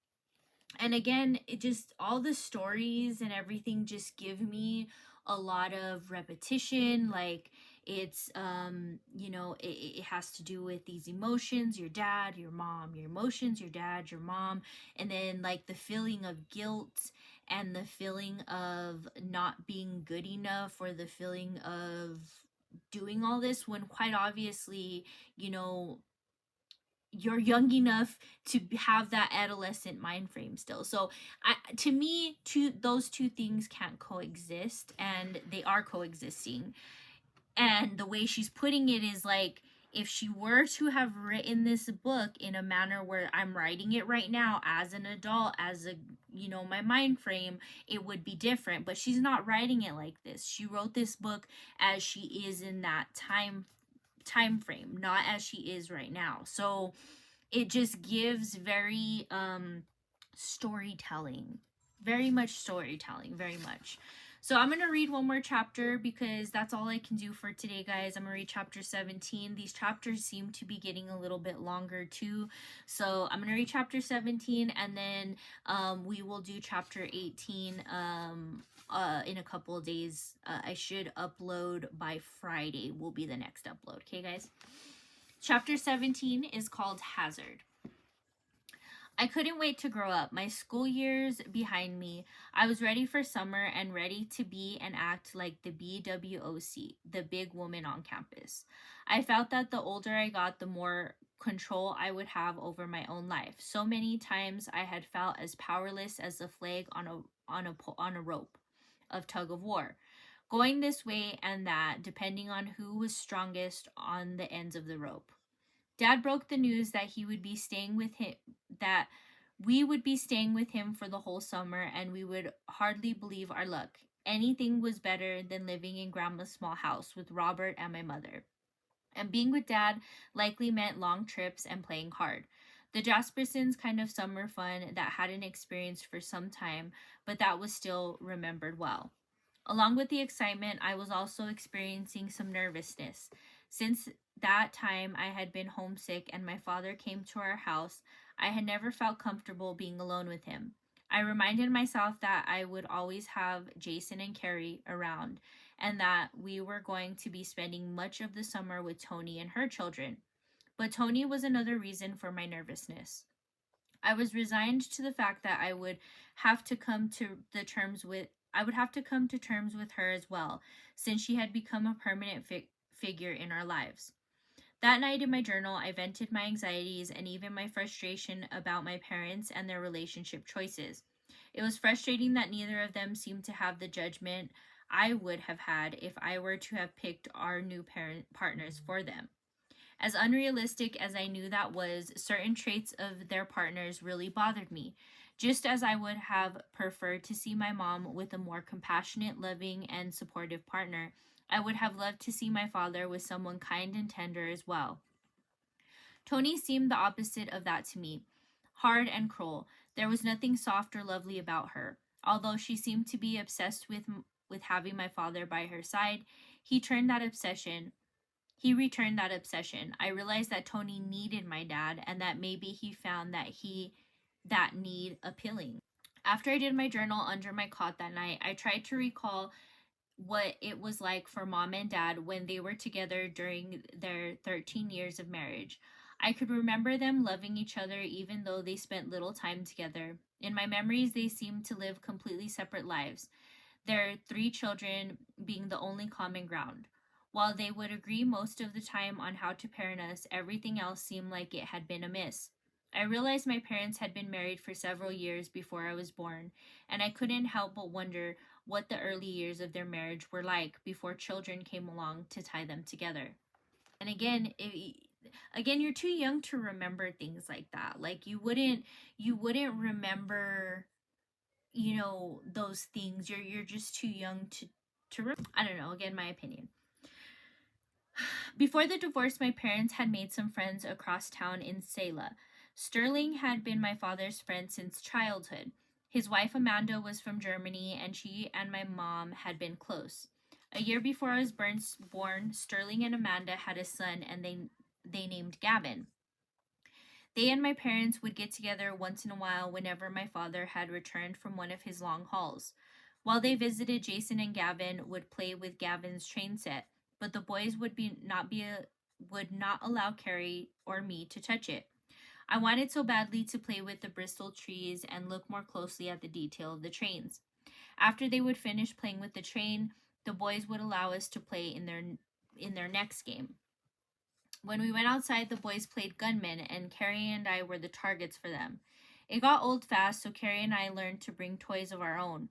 And again, it just all the stories and everything just give me a lot of repetition. Like it's it has to do with these emotions, your dad, your mom, your emotions, your dad, your mom, and then like the feeling of guilt and the feeling of not being good enough, or the feeling of doing all this when quite obviously, you know, you're young enough to have that adolescent mind frame still. So to me, those two things can't coexist, and they are coexisting. And the way she's putting it is like, if she were to have written this book in a manner where I'm writing it right now as an adult, as a, my mind frame, it would be different. But she's not writing it like this. She wrote this book as she is in that time frame, not as she is right now. So it just gives very storytelling, very much storytelling, very much. So I'm going to read one more chapter because that's all I can do for today, guys. I'm going to read chapter 17. These chapters seem to be getting a little bit longer too. So I'm going to read chapter 17, and then we will do chapter 18 in a couple of days. I should upload by Friday, will be the next upload. Okay, guys? Chapter 17 is called Hazard. I couldn't wait to grow up. My school years behind me, I was ready for summer and ready to be and act like the BWOC, the big woman on campus. I felt that the older I got, the more control I would have over my own life. So many times I had felt as powerless as a flag on a rope of tug of war, going this way and that depending on who was strongest on the ends of the rope. Dad broke the news that he would be staying with him, that we would be staying with him for the whole summer, and we would hardly believe our luck. Anything was better than living in Grandma's small house with Robert and my mother. And being with Dad likely meant long trips and playing hard. The Jaspersons kind of summer fun that hadn't experienced for some time, but that was still remembered well. Along with the excitement, I was also experiencing some nervousness. Since that time, I had been homesick and my father came to our house. I had never felt comfortable being alone with him. I reminded myself that I would always have Jason and Carrie around and that we were going to be spending much of the summer with Tony and her children. But Tony was another reason for my nervousness. I was resigned to the fact that have to come to the terms with I would have to come to terms with her as well, since she had become a permanent figure in our lives. That night in my journal, I vented my anxieties and even my frustration about my parents and their relationship choices. It was frustrating that neither of them seemed to have the judgment I would have had if I were to have picked our new parent partners for them. As unrealistic as I knew that was, certain traits of their partners really bothered me. Just as I would have preferred to see my mom with a more compassionate, loving, and supportive partner, I would have loved to see my father with someone kind and tender as well. Tony seemed the opposite of that to me, hard and cruel. There was nothing soft or lovely about her. Although she seemed to be obsessed with having my father by her side, he turned that obsession he returned that obsession. I realized that Tony needed my dad and that maybe he found that need appealing. After I did my journal under my cot that night, I tried to recall what it was like for mom and dad when they were together during their 13 years of marriage. I could remember them loving each other even though they spent little time together. In my memories, they seemed to live completely separate lives, their three children being the only common ground. While they would agree most of the time on how to parent us, everything else seemed like it had been amiss. I realized my parents had been married for several years before I was born, and I couldn't help but wonder what the early years of their marriage were like before children came along to tie them together. And again, you're too young to remember things like that. Like you wouldn't remember, those things. You're just too young to I don't know, again, my opinion. Before the divorce, my parents had made some friends across town in Selah. Sterling had been my father's friend since childhood. His wife Amanda was from Germany, and she and my mom had been close. A year before I was born, Sterling and Amanda had a son, and they named Gavin. They and my parents would get together once in a while whenever my father had returned from one of his long hauls. While they visited, Jason and Gavin would play with Gavin's train set, but the boys would not allow Carrie or me to touch it. I wanted so badly to play with the Bristol trees and look more closely at the detail of the trains. After they would finish playing with the train, the boys would allow us to play in their next game. When we went outside, the boys played gunmen, and Carrie and I were the targets for them. It got old fast, so Carrie and I learned to bring toys of our own.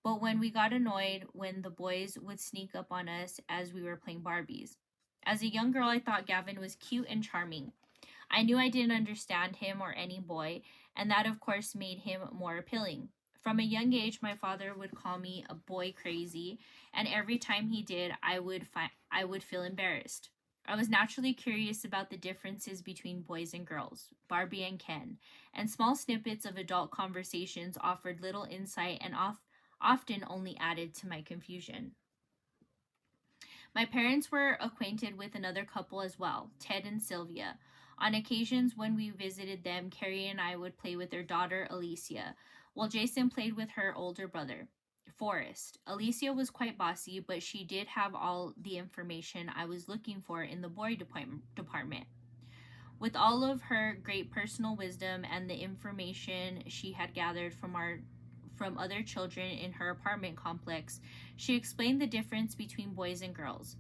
But when we got annoyed when the boys would sneak up on us as we were playing Barbies. As a young girl, I thought Gavin was cute and charming. I knew I didn't understand him or any boy, and that of course made him more appealing. From a young age, my father would call me a boy crazy, and every time he did, I would feel embarrassed. I was naturally curious about the differences between boys and girls, Barbie and Ken, and small snippets of adult conversations offered little insight and often only added to my confusion. My parents were acquainted with another couple as well, Ted and Sylvia. On occasions when we visited them, Carrie and I would play with their daughter, Alicia, while Jason played with her older brother, Forrest. Alicia was quite bossy, but she did have all the information I was looking for in the boy department. With all of her great personal wisdom and the information she had gathered from other children in her apartment complex, she explained the difference between boys and girls.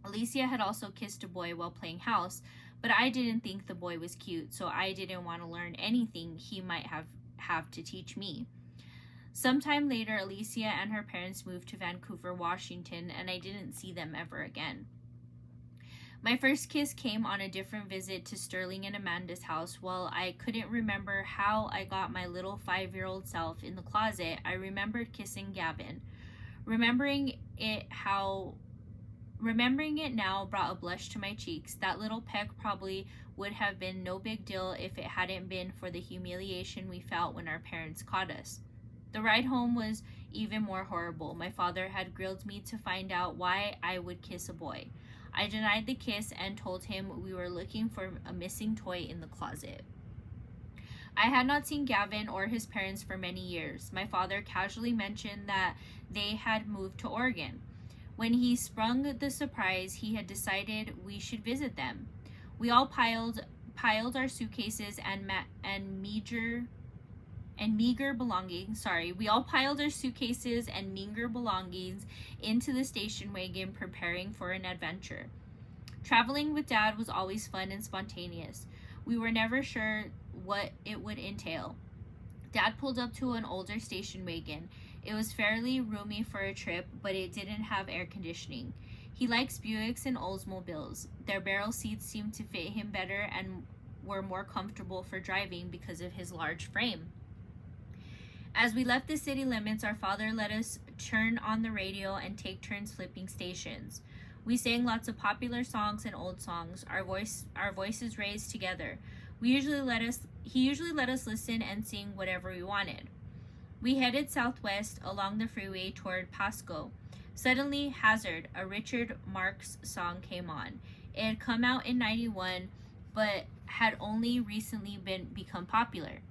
Alicia had also kissed a boy while playing house, but I didn't think the boy was cute, so I didn't want to learn anything he might have to teach me. Sometime later, Alicia and her parents moved to Vancouver, Washington, and I didn't see them ever again. My first kiss came on a different visit to Sterling and Amanda's house. While I couldn't remember how I got my little 5-year-old self in the closet, I remembered kissing Gavin. Remembering it now brought a blush to my cheeks. That little peck probably would have been no big deal if it hadn't been for the humiliation we felt when our parents caught us. The ride home was even more horrible. My father had grilled me to find out why I would kiss a boy. I denied the kiss and told him we were looking for a missing toy in the closet. I had not seen Gavin or his parents for many years. My father casually mentioned that they had moved to Oregon. When he sprung the surprise, he had decided we should visit them. We all piled our suitcases and meager belongings. We all piled our suitcases and meager belongings into the station wagon, preparing for an adventure. Traveling with Dad was always fun and spontaneous. We were never sure what it would entail. Dad pulled up to an older station wagon. It was fairly roomy for a trip, but it didn't have air conditioning. He likes Buicks and Oldsmobiles. Their barrel seats seemed to fit him better and were more comfortable for driving because of his large frame. As we left the city limits, our father let us turn on the radio and take turns flipping stations. We sang lots of popular songs and old songs, our voices raised together. He usually let us listen and sing whatever we wanted. We headed southwest along the freeway toward Pasco. Suddenly, Hazard, a Richard Marx song, came on. It had come out in '91, but had only recently become popular.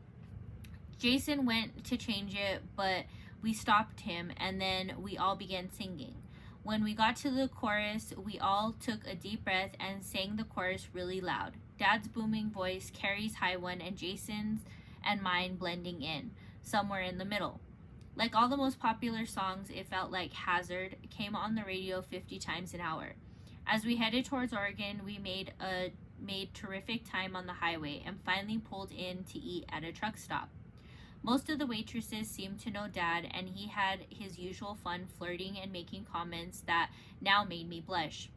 Jason went to change it, but we stopped him, and then we all began singing. When we got to the chorus, we all took a deep breath and sang the chorus really loud. Dad's booming voice, Carrie's high one, and Jason's and mine blending in, somewhere in the middle. Like all the most popular songs, it felt like Hazard came on the radio 50 times an hour. As we headed towards Oregon, we made terrific time on the highway and finally pulled in to eat at a truck stop. Most of the waitresses seemed to know Dad, and he had his usual fun flirting and making comments that now made me blush.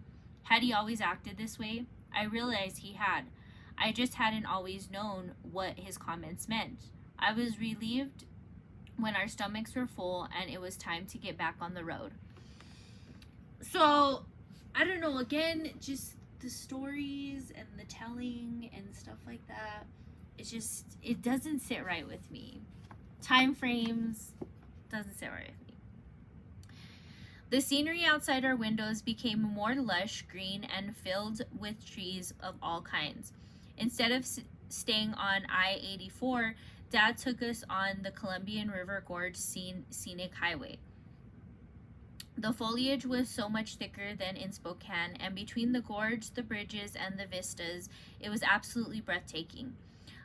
Had he always acted this way? I realized he had. I just hadn't always known what his comments meant. I was relieved when our stomachs were full and it was time to get back on the road. So, I don't know, again, just the stories and the telling and stuff like that, it doesn't sit right with me. Time frames doesn't sit right with me. The scenery outside our windows became more lush, green, and filled with trees of all kinds. Instead of staying on I-84, Dad took us on the Columbian River Gorge scenic highway. The foliage was so much thicker than in Spokane, and between the gorge, the bridges, and the vistas, it was absolutely breathtaking.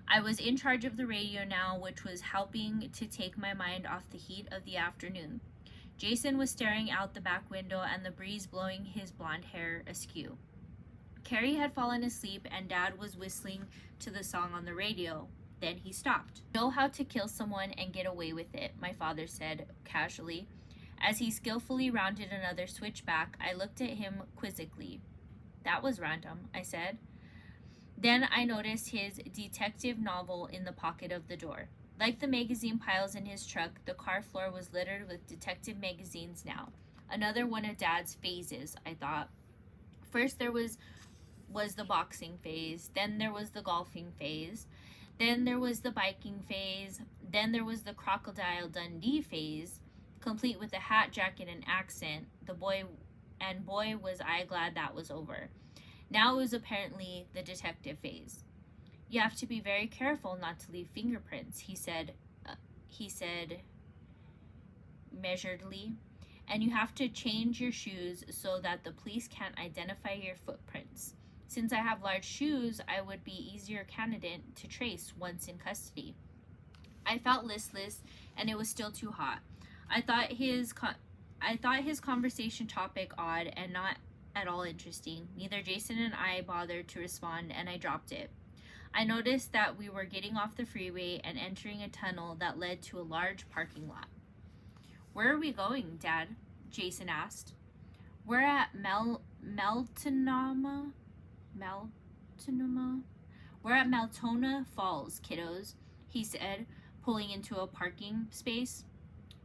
I was in charge of the radio now, which was helping to take my mind off the heat of the afternoon. Jason was staring out the back window and the breeze blowing his blonde hair askew. Carrie had fallen asleep and Dad was whistling to the song on the radio. Then he stopped. "Know how to kill someone and get away with it," my father said casually. As he skillfully rounded another switchback, I looked at him quizzically. "That was random," I said. Then I noticed his detective novel in the pocket of the door. Like the magazine piles in his truck, the car floor was littered with detective magazines now. Another one of Dad's phases, I thought. First there was the boxing phase, then there was the golfing phase, then there was the biking phase, then there was the Crocodile Dundee phase, complete with a hat, jacket, and accent. Boy was I glad that was over. Now it was apparently the detective phase. "You have to be very careful not to leave fingerprints," he said measuredly, "and you have to change your shoes so that the police can't identify your footprints. Since I have large shoes, I would be easier candidate to trace once in custody. I felt listless, and it was still too hot. I thought his conversation topic odd and not at all interesting. Neither Jason and I bothered to respond, and I dropped it. I noticed that we were getting off the freeway and entering a tunnel that led to a large parking lot. "Where are we going, Dad?" Jason asked. "We're at Meltonama. Meltonama? We're at Meltona Falls, kiddos," he said, pulling into a parking space.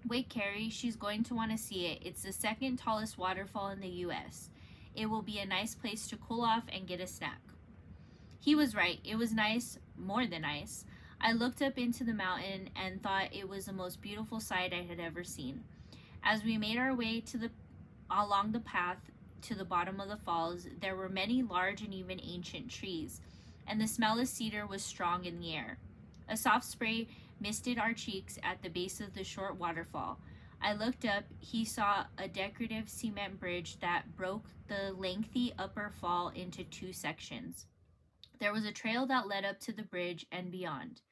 "Wait, Carrie, she's going to want to see it. It's the second tallest waterfall in the U.S. It will be a nice place to cool off and get a snack." He was right. It was nice, more than nice. I looked up into the mountain and thought it was the most beautiful sight I had ever seen. As we made our way along the path to the bottom of the falls, there were many large and even ancient trees, and the smell of cedar was strong in the air. A soft spray misted our cheeks at the base of the short waterfall. I looked up. He saw a decorative cement bridge that broke the lengthy upper fall into two sections. There was a trail that led up to the bridge and beyond.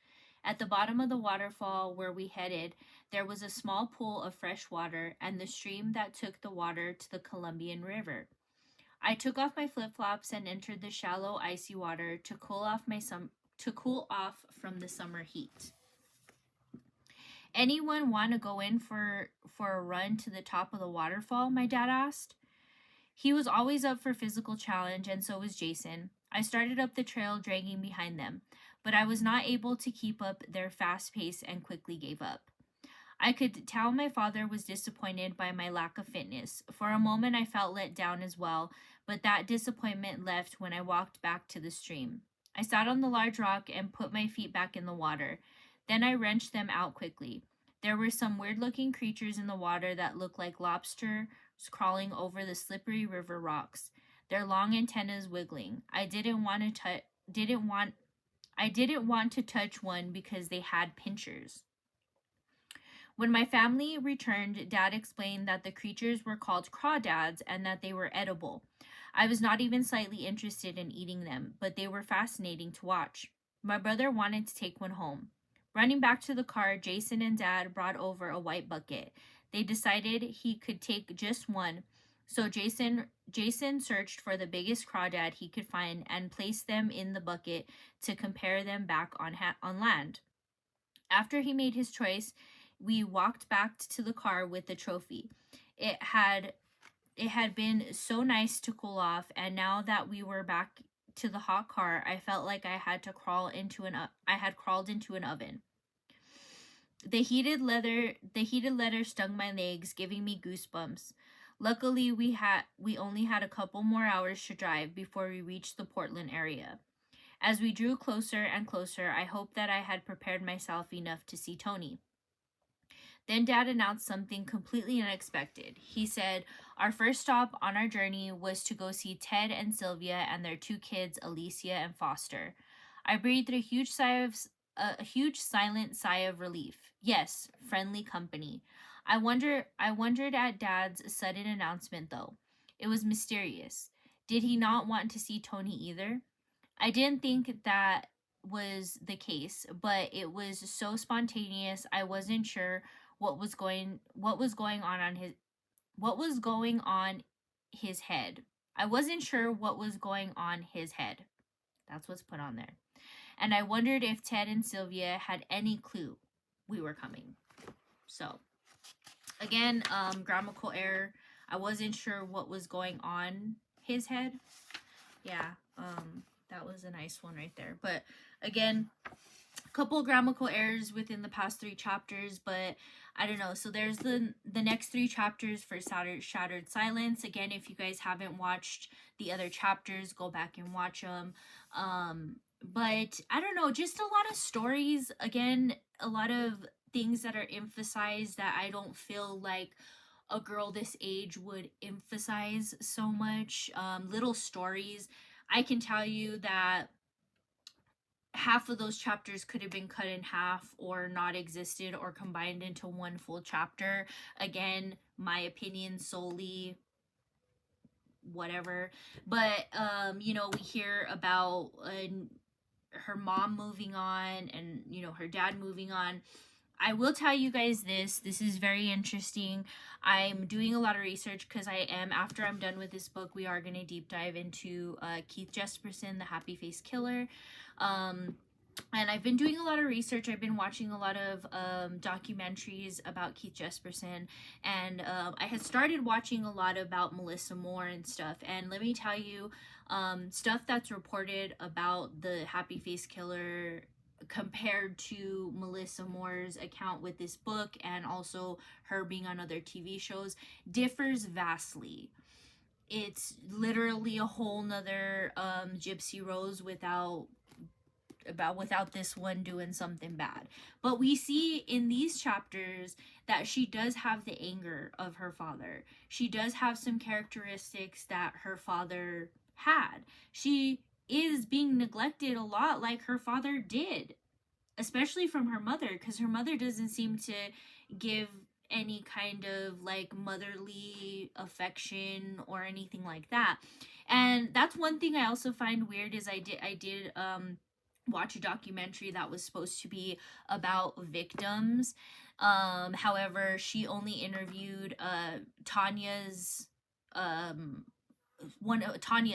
At the bottom of the waterfall where we headed, there was a small pool of fresh water and the stream that took the water to the Columbian River. I took off my flip-flops and entered the shallow, icy water to cool off from the summer heat. "Anyone want to go in for a run to the top of the waterfall?" my dad asked. He was always up for physical challenge, and so was Jason. I started up the trail, dragging behind them, but I was not able to keep up their fast pace and quickly gave up. I could tell my father was disappointed by my lack of fitness. For a moment, I felt let down as well, but that disappointment left when I walked back to the stream. I sat on the large rock and put my feet back in the water. Then I wrenched them out quickly. There were some weird-looking creatures in the water that looked like lobsters crawling over the slippery river rocks, their long antennas wiggling. I didn't want to touch one because they had pinchers. When my family returned, Dad explained that the creatures were called crawdads and that they were edible. I was not even slightly interested in eating them, but they were fascinating to watch. My brother wanted to take one home. Running back to the car, Jason and Dad brought over a white bucket. They decided he could take just one, so Jason searched for the biggest crawdad he could find and placed them in the bucket to compare them back on land. After he made his choice, we walked back to the car with the trophy. It had been so nice to cool off, and now that we were back to the hot car, I felt like I had crawled into an oven. The heated leather stung my legs, giving me goosebumps. Luckily, we only had a couple more hours to drive before we reached the Portland area. As we drew closer and closer, I hoped that I had prepared myself enough to see Tony. Then Dad announced something completely unexpected. He said our first stop on our journey was to go see Ted and Sylvia and their two kids, Alicia and Foster. I breathed a huge silent sigh of relief. Yes, friendly company. I wondered at Dad's sudden announcement, though. It was mysterious. Did he not want to see Tony either? I didn't think that was the case, but it was so spontaneous. I wasn't sure what was going on his head. I wasn't sure what was going on his head. That's what's put on there. And I wondered if Ted and Sylvia had any clue we were coming. So, again, grammatical error. I wasn't sure what was going on his head. Yeah, that was a nice one right there. But again, a couple grammatical errors within the past 3 chapters, but I don't know. So there's the next 3 chapters for Shattered Silence. Again, if you guys haven't watched the other chapters, go back and watch them. But I don't know, just a lot of stories. Again, a lot of things that are emphasized that I don't feel like a girl this age would emphasize so much. Little stories. I can tell you that half of those chapters could have been cut in half or not existed or combined into one full chapter. Again, my opinion solely. whatever. But we hear about her mom moving on, and her dad moving on. I will tell you guys this is very interesting. I'm doing a lot of research because after I'm done with this book, we are going to deep dive into Keith Jesperson, the Happy Face Killer. And I've been doing a lot of research. I've been watching a lot of documentaries about Keith Jesperson, and I had started watching a lot about Melissa Moore and stuff. And let me tell you, stuff that's reported about the Happy Face Killer compared to Melissa Moore's account with this book, and also her being on other TV shows, differs vastly. It's literally a whole nother Gypsy Rose without this one doing something bad. But we see in these chapters that she does have the anger of her father. She does have some characteristics that her father had. She is being neglected a lot like her father did, especially from her mother, because her mother doesn't seem to give any kind of like motherly affection or anything like that. And that's one thing I also find weird is I did watch a documentary that was supposed to be about victims. However, she only interviewed Tanya's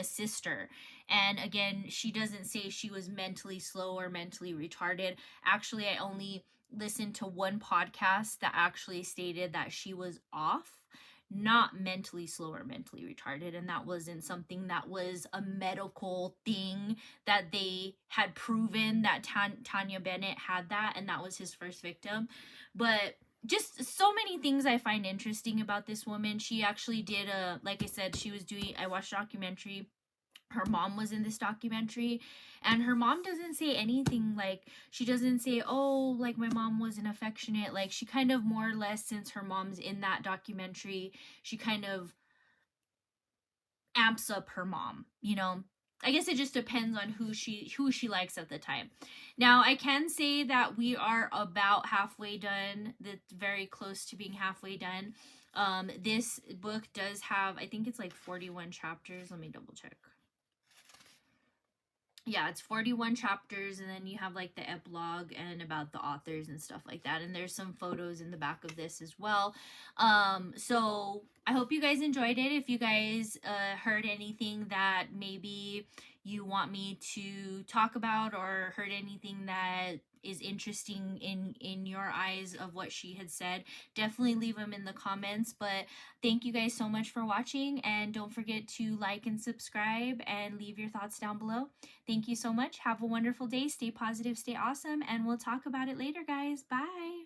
sister, and again, she doesn't say she was mentally slow or mentally retarded. Actually, I only listened to one podcast that actually stated that she was off, not mentally slow or mentally retarded, and that wasn't something that was a medical thing that they had proven that Tanya Bennett had that, and that was his first victim. But just so many things I find interesting about this woman. She actually did like I said, I watched a documentary. Her mom was in this documentary, and her mom doesn't say anything, like she doesn't say, oh, like my mom wasn't affectionate. Like she kind of more or less, since her mom's in that documentary, she kind of amps up her mom, I guess it just depends on who she likes at the time. Now, I can say that we are about halfway done. That's very close to being halfway done. This book does have, I think it's like 41 chapters. Let me double check. Yeah, it's 41 chapters, and then you have like the epilogue and about the authors and stuff like that, and there's some photos in the back of this as well. So I hope you guys enjoyed it. If you guys heard anything that maybe you want me to talk about, or heard anything that is interesting in your eyes of what she had said, definitely leave them in the comments. But thank you guys so much for watching, and don't forget to like and subscribe and leave your thoughts down below. Thank you so much. Have a wonderful day. Stay positive, stay awesome, and we'll talk about it later, guys. Bye.